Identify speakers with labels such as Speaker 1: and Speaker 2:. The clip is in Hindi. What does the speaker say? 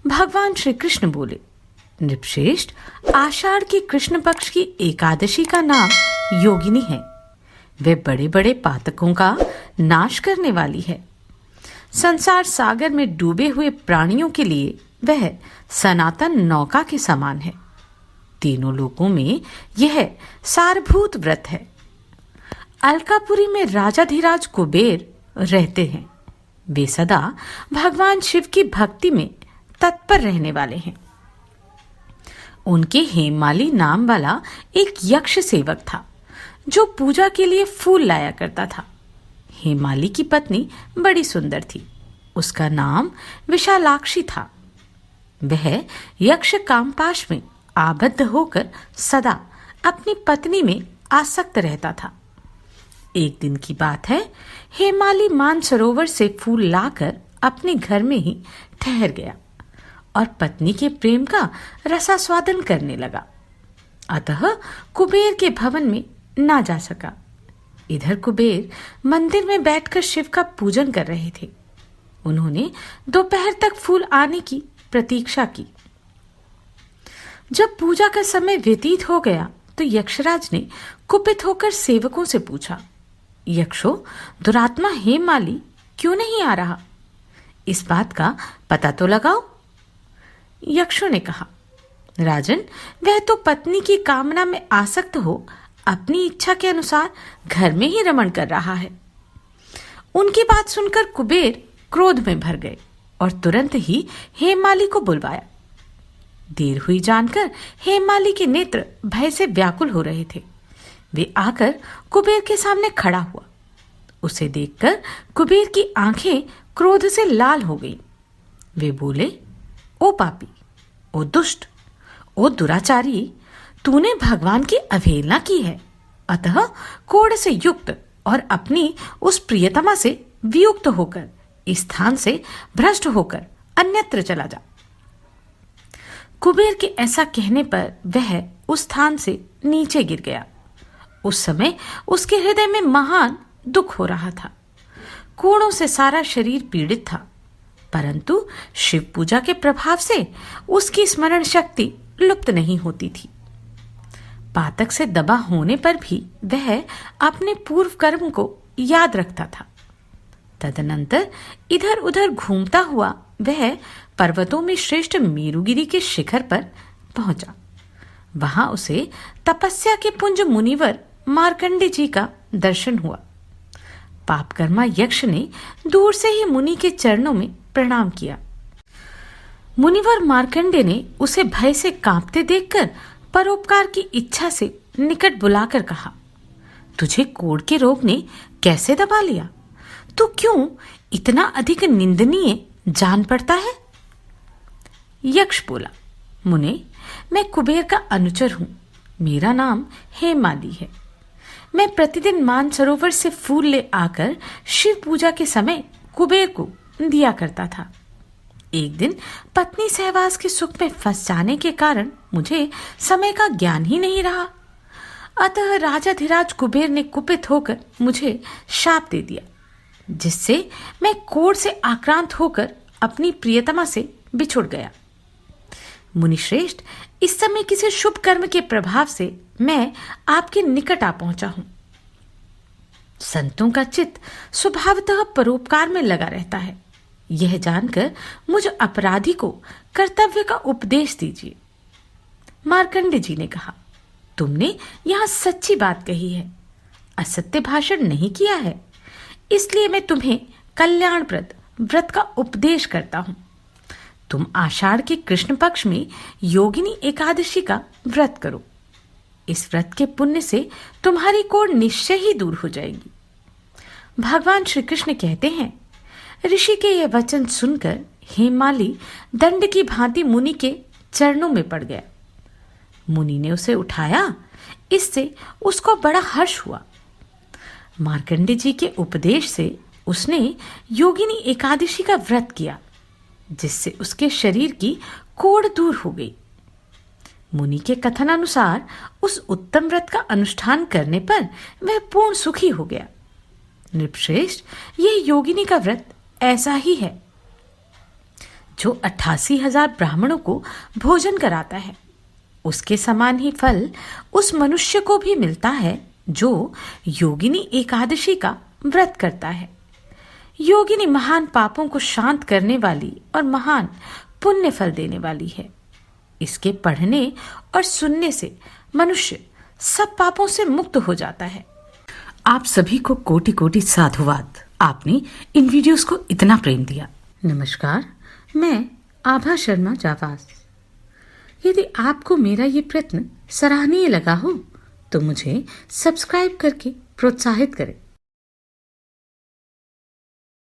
Speaker 1: भगवान श्री कृष्ण बोले, नृपश्रेष्ठ, आषाढ़ की कृष्ण पक्ष की एकादशी का नाम योगिनी है। वे बड़े बड़े पातकों का नाश करने वाली है। संसार सागर में डूबे हुए प्राणियों के लिए वह सनातन नौका के समान है। तीनों लोकों में यह सारभूत व्रत है। अलकापुरी में राजाधिराज कुबेर रहते हैं। वे सदा भगवान शिव की भक्ति में तत्पर रहने वाले हैं। उनके हेमाली नाम वाला एक यक्ष सेवक था जो पूजा के लिए फूल लाया करता था। हेमाली की पत्नी बड़ी सुंदर थी। उसका नाम विशालाक्षी था। वह यक्ष कामपाश में आबद्ध होकर सदा अपनी पत्नी में आसक्त रहता था। एक दिन की बात है, हेमाली मानसरोवर से फूल लाकर अपने घर में ही ठहर गया और पत्नी के प्रेम का रसास्वादन करने लगा। अतः कुबेर के भवन में ना जा सका। इधर कुबेर मंदिर में बैठकर शिव का पूजन कर रहे थे। उन्होंने दोपहर तक फूल आने की प्रतीक्षा की। जब पूजा का समय व्यतीत हो गया तो यक्षराज ने कुपित होकर सेवकों से पूछा, यक्षो, दुरात्मा हेमाली क्यों नहीं आ रहा? इस बात का पता तो लगाओ। यक्षों ने कहा, राजन, वह तो पत्नी की कामना में आसक्त हो अपनी इच्छा के अनुसार घर में ही रमण कर रहा है। उनकी बात सुनकर कुबेर क्रोध में भर गए और तुरंत ही हेमाली को बुलवाया। देर हुई जानकर हेमाली के नेत्र भय से व्याकुल हो रहे थे। वे आकर कुबेर के सामने खड़ा हुआ। उसे देखकर कुबेर की आंखें क्रोध से लाल हो गईं। वे बोले, ओ पापी, ओ दुष्ट, ओ दुराचारी, तूने भगवान की अवहेलना की है। अतः कोढ़ से युक्त और अपनी उस प्रियतमा से वियुक्त होकर इस स्थान से भ्रष्ट होकर अन्यत्र चला जा। कुबेर के ऐसा कहने पर वह उस स्थान से नीचे गिर गया। उस समय उसके हृदय में महान दुख हो रहा था। कोढ़ों से सारा शरीर पीड़ित था, परंतु शिव पूजा के प्रभाव से उसकी स्मरण शक्ति लुप्त नहीं होती थी। पातक से दबा होने पर भी वह अपने पूर्व कर्म को याद रखता था। तदनंतर इधर उधर घूमता हुआ वह पर्वतों में श्रेष्ठ मेरुगिरी के शिखर पर पहुंचा। वहां उसे तपस्या के पुंज मुनिवर मार्कंडे जी का दर्शन हुआ। पापकर्मा यक्ष ने दूर से ही मुनि के चरणों में प्रणाम किया। मुनिवर मार्कंडे ने उसे भय से कांपते देखकर परोपकार की इच्छा से निकट बुलाकर कहा, तुझे कोढ़ के रोग ने कैसे दबा लिया? तू क्यों इतना अधिक निंदनीय जान पड़ता है? यक्ष बोला, मुने, मैं कुबेर का अनुचर हूं। मेरा नाम हेमाली है। मैं प्रतिदिन मानसरोवर से फूल ले आकर शिव पूजा के समय कुबेर को दिया करता था। एक दिन पत्नी सहवास के सुख में फंस जाने के कारण मुझे समय का ज्ञान ही नहीं रहा। अतः राजाधिराज कुबेर ने कुपित होकर मुझे शाप दे दिया, जिससे मैं कोढ़ से आक्रांत होकर अपनी प्रियतमा से बिछुड़ गया। मुनिश्रेष्ठ, इस समय किसी शुभ कर्म के प्रभाव से मैं आपके निकट आ पहुंचा हूं। संतों का चित्त स्वभावतः परोपकार में लगा रहता है। यह जानकर मुझ अपराधी को कर्तव्य का उपदेश दीजिए। मार्कंडे जी ने कहा, तुमने यहां सच्ची बात कही है, असत्य भाषण नहीं किया है, इसलिए मैं तुम्हें कल्याणप्रद व्रत का उपदेश करता हूं। तुम आषाढ़ के कृष्ण पक्ष में योगिनी एकादशी का व्रत करो। इस व्रत के पुण्य से तुम्हारी कोढ़ निश्चय ही दूर हो जाएगी। भगवान श्री कृष्ण कहते हैं, ऋषि के यह वचन सुनकर हेमाली दंड की भांति मुनि के चरणों में पड़ गया। मुनि ने उसे उठाया, इससे उसको बड़ा हर्ष हुआ। मार्कंडे जी के उपदेश से उसने योगिनी एकादशी का व्रत किया, जिससे उसके शरीर की कोढ़ दूर हो गई। मुनि के कथनानुसार उस उत्तम व्रत का अनुष्ठान करने पर वह पूर्ण सुखी हो गया। नृपश्रेष्ठ, यह योगिनी का व्रत ऐसा ही है। जो 88,000 ब्राह्मणों को भोजन कराता है, उसके समान ही फल उस मनुष्य को भी मिलता है जो योगिनी एकादशी का व्रत करता है। योगिनी महान पापों को शांत करने वाली और महान पुण्य फल देने वाली है। इसके पढ़ने और सुनने से मनुष्य सब पापों से मुक्त हो जाता है। आप सभी को कोटि कोटि साधुवाद। आपने इन वीडियोस को इतना प्रेम दिया। नमस्कार, मैं आभा शर्मा जावास। यदि आपको मेरा ये प्रयत्न सराहनीय लगा हो तो मुझे सब्सक्राइब करके प्रोत्साहित करें।